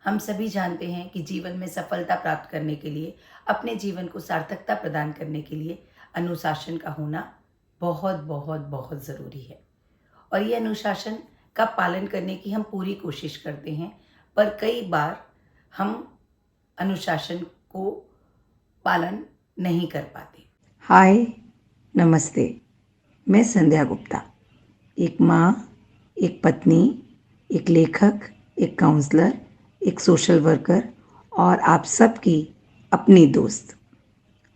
हम सभी जानते हैं कि जीवन में सफलता प्राप्त करने के लिए, अपने जीवन को सार्थकता प्रदान करने के लिए अनुशासन का होना बहुत बहुत बहुत ज़रूरी है। और ये अनुशासन का पालन करने की हम पूरी कोशिश करते हैं, पर कई बार हम अनुशासन को पालन नहीं कर पाते। हाय, नमस्ते। मैं संध्या गुप्ता, एक माँ, एक पत्नी, एक लेखक, एक काउंसलर, एक सोशल वर्कर और आप सबकी अपनी दोस्त।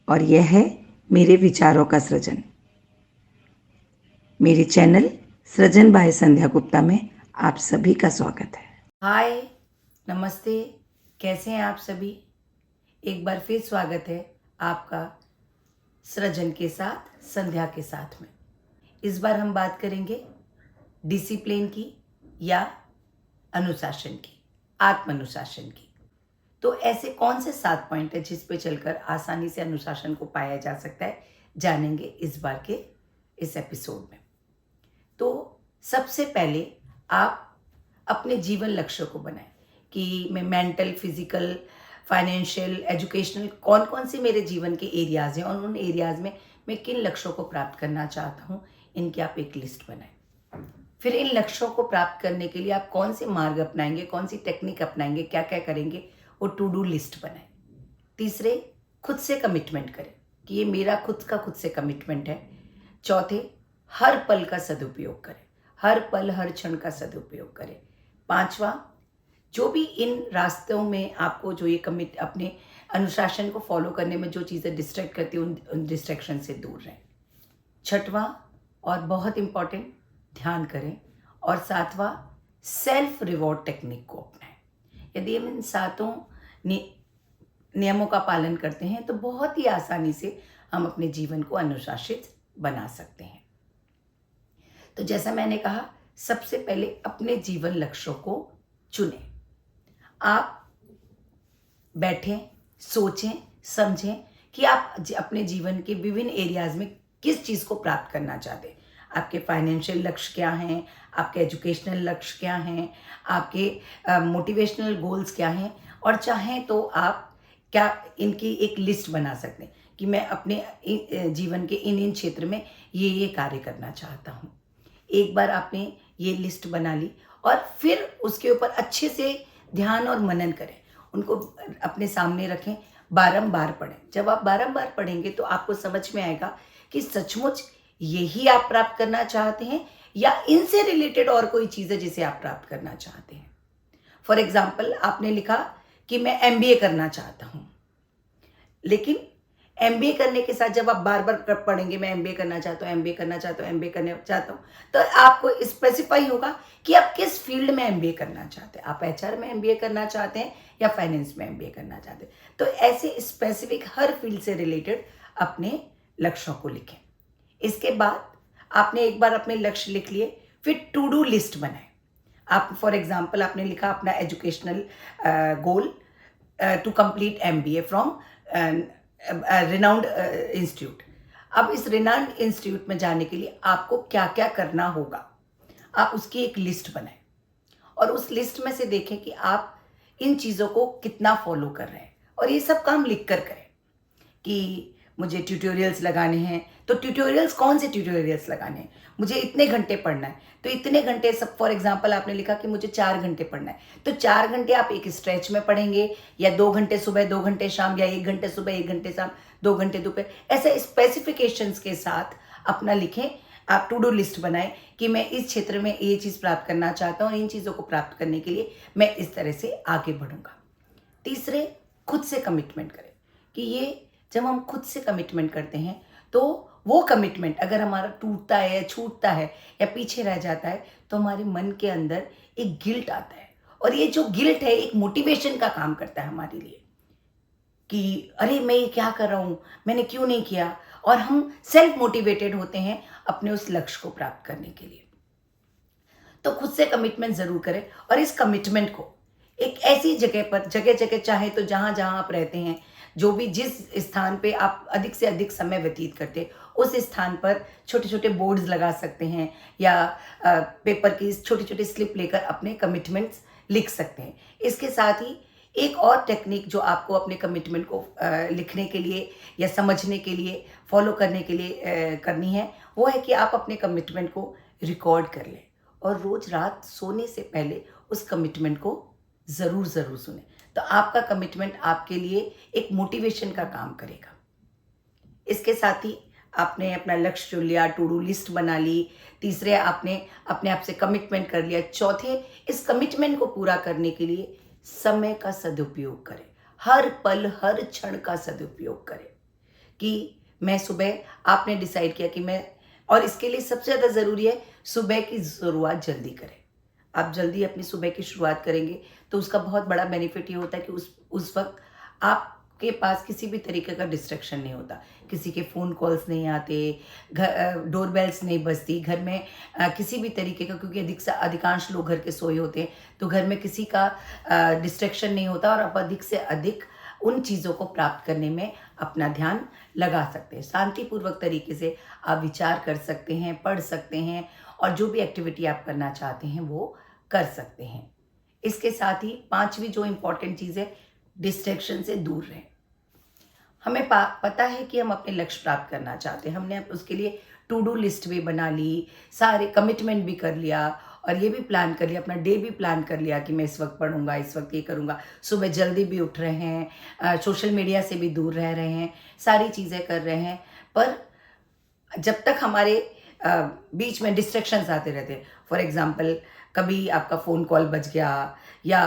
और यह है मेरे विचारों का सृजन। मेरे चैनल सृजन बाय संध्या गुप्ता में आप सभी का स्वागत है। हाय, नमस्ते, कैसे हैं आप सभी? एक बार फिर स्वागत है आपका सृजन के साथ, संध्या के साथ में। इस बार हम बात करेंगे डिसिप्लिन की या अनुशासन की, आत्मानुशासन की। तो ऐसे कौन से 7 पॉइंट है जिस पे चलकर आसानी से अनुशासन को पाया जा सकता है, जानेंगे इस बार के इस एपिसोड में। तो सबसे पहले आप अपने जीवन लक्ष्य को बनाएं कि मैं मेंटल, फिजिकल, फाइनेंशियल, एजुकेशनल कौन कौन से मेरे जीवन के एरियाज हैं और उन एरियाज में मैं किन लक्ष्यों को प्राप्त करना चाहता हूँ, इनकी आप एक लिस्ट बनाएं। फिर इन लक्ष्यों को प्राप्त करने के लिए आप कौन से मार्ग अपनाएंगे, कौन सी टेक्निक अपनाएंगे, क्या क्या करेंगे, वो टू डू लिस्ट बनाएं। तीसरे, खुद से कमिटमेंट करें कि ये मेरा खुद से कमिटमेंट है। चौथे, हर पल का सदुपयोग करें, हर पल हर क्षण का सदुपयोग करें। पांचवा, जो भी इन रास्तों में आपको जो ये अपने अनुशासन को फॉलो करने में जो चीज़ें डिस्ट्रैक्ट करती हैं, उन डिस्ट्रैक्शन से दूर रहें। छठवां और बहुत इंपॉर्टेंट, ध्यान करें। और सातवां, सेल्फ रिवॉर्ड टेक्निक को अपनाएं। यदि हम इन सातों नियमों का पालन करते हैं तो बहुत ही आसानी से हम अपने जीवन को अनुशासित बना सकते हैं। तो जैसा मैंने कहा, सबसे पहले अपने जीवन लक्ष्यों को चुनें। आप बैठें, सोचें, समझें कि आप अपने जीवन के विभिन्न एरियाज में किस चीज़ को प्राप्त करना चाहते हैं। आपके फाइनेंशियल लक्ष्य क्या हैं, आपके एजुकेशनल लक्ष्य क्या हैं, आपके मोटिवेशनल गोल्स क्या हैं, और चाहें तो आप क्या इनकी एक लिस्ट बना सकते हैं कि मैं अपने जीवन के इन क्षेत्र में ये कार्य करना चाहता हूँ। एक बार आपने ये लिस्ट बना ली और फिर उसके ऊपर अच्छे से ध्यान और मनन करें, उनको अपने सामने रखें, बारंबार पढ़ें। जब आप बारंबार पढ़ेंगे तो आपको समझ में आएगा कि सचमुच यही आप प्राप्त करना चाहते हैं या इनसे रिलेटेड और कोई चीज़ है जिसे आप प्राप्त करना चाहते हैं। फॉर एग्जाम्पल, आपने लिखा कि मैं MBA करना चाहता हूँ, लेकिन MBA करने के साथ जब आप बार बार पढ़ेंगे, मैं MBA करना चाहता हूँ, MBA करना चाहता हूँ, MBA करना चाहता हूँ, तो आपको स्पेसिफाई होगा कि आप किस फील्ड में MBA करना चाहते हैं। आप HR में MBA करना चाहते हैं या फाइनेंस में MBA करना चाहते हैं। तो ऐसे स्पेसिफिक हर फील्ड से रिलेटेड अपने लक्ष्यों को लिखें। इसके बाद आपने एक बार अपने लक्ष्य लिख लिए, फिर टू डू लिस्ट बनाएं। आप फॉर एग्जाम्पल आपने लिखा अपना educational goal to complete MBA from renowned institute. अब इस रिनाउंड इंस्टीट्यूट में जाने के लिए आपको क्या क्या करना होगा, आप उसकी एक लिस्ट बनाएं और उस लिस्ट में से देखें कि आप इन चीज़ों को कितना फॉलो कर रहे हैं, और ये सब काम लिख कर करें कि मुझे ट्यूटोरियल्स लगाने हैं, तो ट्यूटोरियल्स कौन से ट्यूटोरियल्स लगाने हैं, मुझे इतने घंटे पढ़ना है तो इतने घंटे। सब फॉर एग्जांपल आपने लिखा कि मुझे 4 घंटे पढ़ना है, तो 4 घंटे आप एक स्ट्रेच में पढ़ेंगे, या 2 घंटे सुबह 2 घंटे शाम, या 1 घंटे सुबह 1 घंटे शाम, 2 घंटे दोपहर। ऐसे स्पेसिफिकेशंस के साथ अपना लिखें, आप टू डू लिस्ट बनाएं कि मैं इस क्षेत्र में ये चीज़ प्राप्त करना चाहता हूँ, इन चीज़ों को प्राप्त करने के लिए मैं इस तरह से आगे बढ़ूंगा। तीसरे, खुद से कमिटमेंट करें कि ये जब हम खुद से कमिटमेंट करते हैं तो वो कमिटमेंट अगर हमारा टूटता है या छूटता है या पीछे रह जाता है तो हमारे मन के अंदर एक गिल्ट आता है, और ये जो गिल्ट है एक मोटिवेशन का काम करता है हमारे लिए कि अरे मैं ये क्या कर रहा हूँ, मैंने क्यों नहीं किया, और हम सेल्फ मोटिवेटेड होते हैं अपने उस लक्ष्य को प्राप्त करने के लिए। तो खुद से कमिटमेंट जरूर करें, और इस कमिटमेंट को एक ऐसी जगह पर, जगह जगह चाहे तो जहाँ जहाँ आप रहते हैं, जो भी जिस स्थान पे आप अधिक से अधिक समय व्यतीत करते हैं, उस स्थान पर छोटे छोटे बोर्ड्स लगा सकते हैं, या पेपर की छोटी छोटी स्लिप लेकर अपने कमिटमेंट्स लिख सकते हैं। इसके साथ ही एक और टेक्निक जो आपको अपने कमिटमेंट को लिखने के लिए या समझने के लिए, फॉलो करने के लिए करनी है, वो है कि आप अपने कमिटमेंट को रिकॉर्ड कर लें और रोज़ रात सोने से पहले उस कमिटमेंट को ज़रूर सुनें। तो आपका कमिटमेंट आपके लिए एक मोटिवेशन का काम करेगा। इसके साथ ही आपने अपना लक्ष्य चुन लिया, टू डू लिस्ट बना ली। तीसरे, आपने अपने आप से कमिटमेंट कर लिया। चौथे, इस कमिटमेंट को पूरा करने के लिए समय का सदुपयोग करें। हर पल, हर क्षण का सदुपयोग करें कि मैं सुबह, आपने डिसाइड किया कि मैं, और इसके लिए सबसे ज़्यादा ज़रूरी है सुबह की शुरुआत जल्दी करें। आप जल्दी अपनी सुबह की शुरुआत करेंगे तो उसका बहुत बड़ा बेनिफिट ये होता है कि उस वक्त आपके पास किसी भी तरीके का डिस्ट्रैक्शन नहीं होता। किसी के फ़ोन कॉल्स नहीं आते, डोर बेल्स नहीं बजती, घर में किसी भी तरीके का, क्योंकि अधिकांश लोग घर के सोए होते हैं, तो घर में किसी का डिस्ट्रैक्शन नहीं होता और आप अधिक से अधिक उन चीज़ों को प्राप्त करने में अपना ध्यान लगा सकते हैं। शांतिपूर्वक तरीके से आप विचार कर सकते हैं, पढ़ सकते हैं और जो भी एक्टिविटी आप करना चाहते हैं वो कर सकते हैं। इसके साथ ही पांचवी जो इम्पोर्टेंट चीज़ है, डिस्ट्रैक्शन से दूर रहें। हमें पता है कि हम अपने लक्ष्य प्राप्त करना चाहते हैं, हमने उसके लिए टू डू लिस्ट भी बना ली, सारे कमिटमेंट भी कर लिया और ये भी प्लान कर लिया, अपना डे भी प्लान कर लिया कि मैं इस वक्त पढ़ूंगा, इस वक्त ये करूंगा, सुबह जल्दी भी उठ रहे हैं, सोशल मीडिया से भी दूर रह रहे हैं, सारी चीज़ें कर रहे हैं। पर जब तक हमारे बीच में डिस्ट्रैक्शंस आते रहते हैं, फॉर एग्जांपल कभी आपका फ़ोन कॉल बज गया या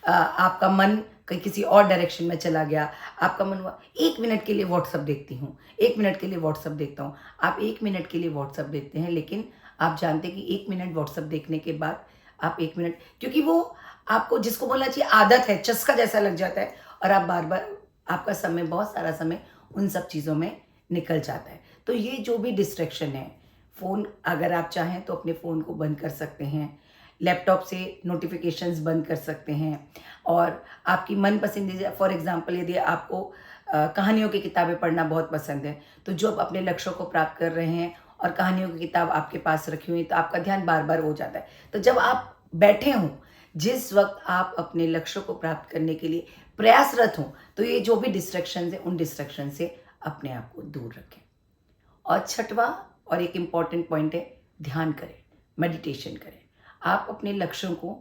आपका मन कहीं किसी और डायरेक्शन में चला गया, आपका मन हुआ 1 मिनट के लिए व्हाट्सअप देखती हूँ, 1 मिनट के लिए व्हाट्सअप देखता हूँ। आप 1 मिनट के लिए व्हाट्सअप देखते हैं, लेकिन आप जानते हैं कि 1 मिनट व्हाट्सअप देखने के बाद आप 1 मिनट, क्योंकि वो आपको, जिसको बोलना चाहिए आदत है, चस्का जैसा लग जाता है और आप बार बार, आपका समय, बहुत सारा समय उन सब चीज़ों में निकल जाता है। तो ये जो भी डिस्ट्रैक्शन है, फ़ोन, अगर आप चाहें तो अपने फ़ोन को बंद कर सकते हैं, लैपटॉप से नोटिफिकेशंस बंद कर सकते हैं और आपकी मन पसंदीदा, फॉर एग्जांपल यदि आपको कहानियों की किताबें पढ़ना बहुत पसंद है, तो जो आप अपने लक्ष्यों को प्राप्त कर रहे हैं और कहानियों की किताब आपके पास रखी हुई, तो आपका ध्यान बार बार हो जाता है। तो जब आप बैठे हों, जिस वक्त आप अपने लक्ष्यों को प्राप्त करने के लिए प्रयासरत हों, तो ये जो भी डिस्ट्रैक्शन है, उन डिस्ट्रैक्शन से अपने आप को दूर रखें। और छठवां और एक इम्पॉर्टेंट पॉइंट है, ध्यान करें, मेडिटेशन करें। आप अपने लक्ष्यों को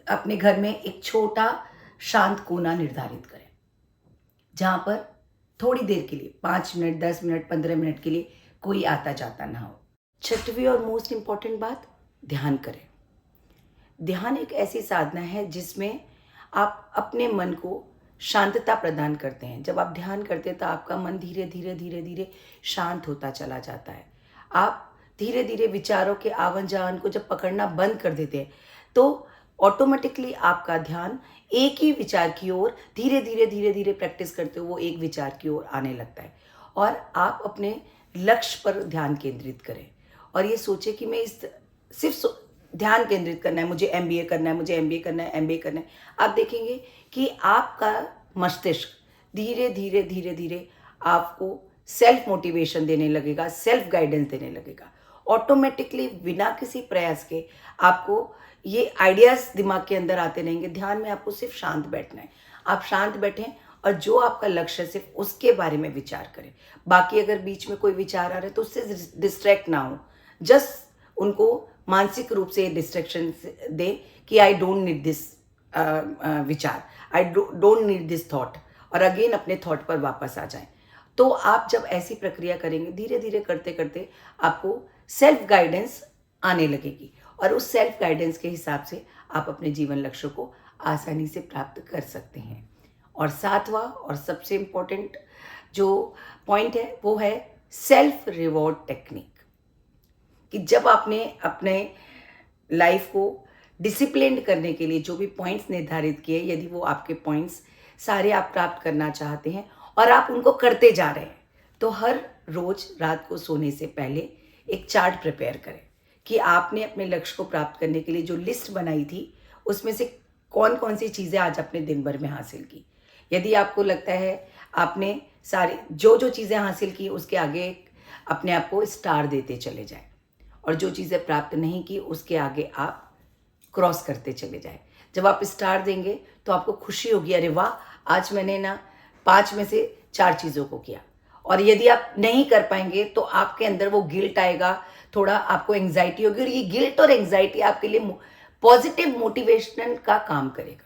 अपने घर में एक छोटा शांत कोना निर्धारित करें, जहाँ पर थोड़ी देर के लिए, 5 मिनट, 10 मिनट, 15 मिनट के लिए कोई आता जाता ना हो। छठवीं और मोस्ट इम्पॉर्टेंट बात, ध्यान करें। ध्यान एक ऐसी साधना है जिसमें आप अपने मन को शांतता प्रदान करते हैं। जब आप ध्यान करते हैं तो आपका मन धीरे धीरे शांत होता चला जाता है। आप धीरे धीरे विचारों के आवन जावन को जब पकड़ना बंद कर देते हैं तो ऑटोमेटिकली आपका ध्यान एक ही विचार की ओर धीरे धीरे प्रैक्टिस करते हुए वो एक विचार की ओर आने लगता है और आप अपने लक्ष्य पर ध्यान केंद्रित करें और ये सोचे कि मैं सिर्फ ध्यान केंद्रित करना है, मुझे एमबीए करना है, मुझे एमबीए करना है, एमबीए करना है। आप देखेंगे कि आपका मस्तिष्क धीरे धीरे आपको सेल्फ मोटिवेशन देने लगेगा, सेल्फ गाइडेंस देने लगेगा। ऑटोमेटिकली बिना किसी प्रयास के आपको ये आइडियाज़ दिमाग के अंदर आते रहेंगे। ध्यान में आपको सिर्फ शांत बैठना है। आप शांत बैठें और जो आपका लक्ष्य है सिर्फ उसके बारे में विचार करें। बाकी अगर बीच में कोई विचार आ रहा है तो उससे डिस्ट्रैक्ट ना हो, जस्ट उनको मानसिक रूप से डिस्ट्रैक्शन दे कि आई डोंट नीड दिस विचार, I don't need this thought, और अगेन अपने थॉट पर वापस आ जाएं। तो आप जब ऐसी प्रक्रिया करेंगे, धीरे धीरे करते करते आपको सेल्फ गाइडेंस आने लगेगी और उस सेल्फ गाइडेंस के हिसाब से आप अपने जीवन लक्ष्यों को आसानी से प्राप्त कर सकते हैं। और सातवां और सबसे इम्पोर्टेंट जो पॉइंट है वो है सेल्फ रिवॉर्ड टेक्निक, कि जब आपने अपने लाइफ को डिसिप्लिन करने के लिए जो भी पॉइंट्स निर्धारित किए, यदि वो आपके पॉइंट्स सारे आप प्राप्त करना चाहते हैं और आप उनको करते जा रहे हैं, तो हर रोज रात को सोने से पहले एक चार्ट प्रिपेयर करें कि आपने अपने लक्ष्य को प्राप्त करने के लिए जो लिस्ट बनाई थी उसमें से कौन कौन सी चीज़ें आज अपने दिन भर में हासिल की। यदि आपको लगता है आपने सारी जो चीज़ें हासिल की उसके आगे अपने आप को स्टार देते चले जाएं और जो चीज़ें प्राप्त नहीं की उसके आगे आप क्रॉस करते चले जाए। जब आप स्टार देंगे तो आपको खुशी होगी, अरे वाह, आज मैंने ना 5 में से 4 चीज़ों को किया। और यदि आप नहीं कर पाएंगे तो आपके अंदर वो गिल्ट आएगा, थोड़ा आपको एंग्जाइटी होगी, और ये गिल्ट और एंग्जाइटी आपके लिए पॉजिटिव मोटिवेशन का काम करेगा।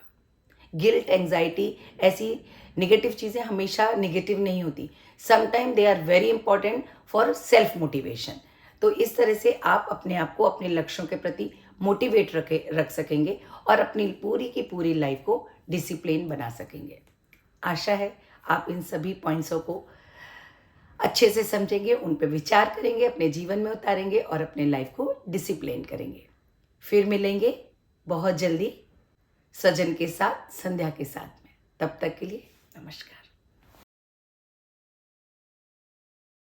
गिल्ट, एंग्जाइटी ऐसी नेगेटिव चीज़ें हमेशा नेगेटिव नहीं होती, sometime they are very important for self motivation. तो इस तरह से आप अपने आप को अपने लक्ष्यों के प्रति मोटिवेट रख सकेंगे और अपनी पूरी की पूरी लाइफ को डिसिप्लिन बना सकेंगे। आशा है आप इन सभी पॉइंट्सों को अच्छे से समझेंगे, उन पर विचार करेंगे, अपने जीवन में उतारेंगे और अपने लाइफ को डिसिप्लिन करेंगे। फिर मिलेंगे बहुत जल्दी सृजन के साथ, संध्या के साथ में। तब तक के लिए नमस्कार।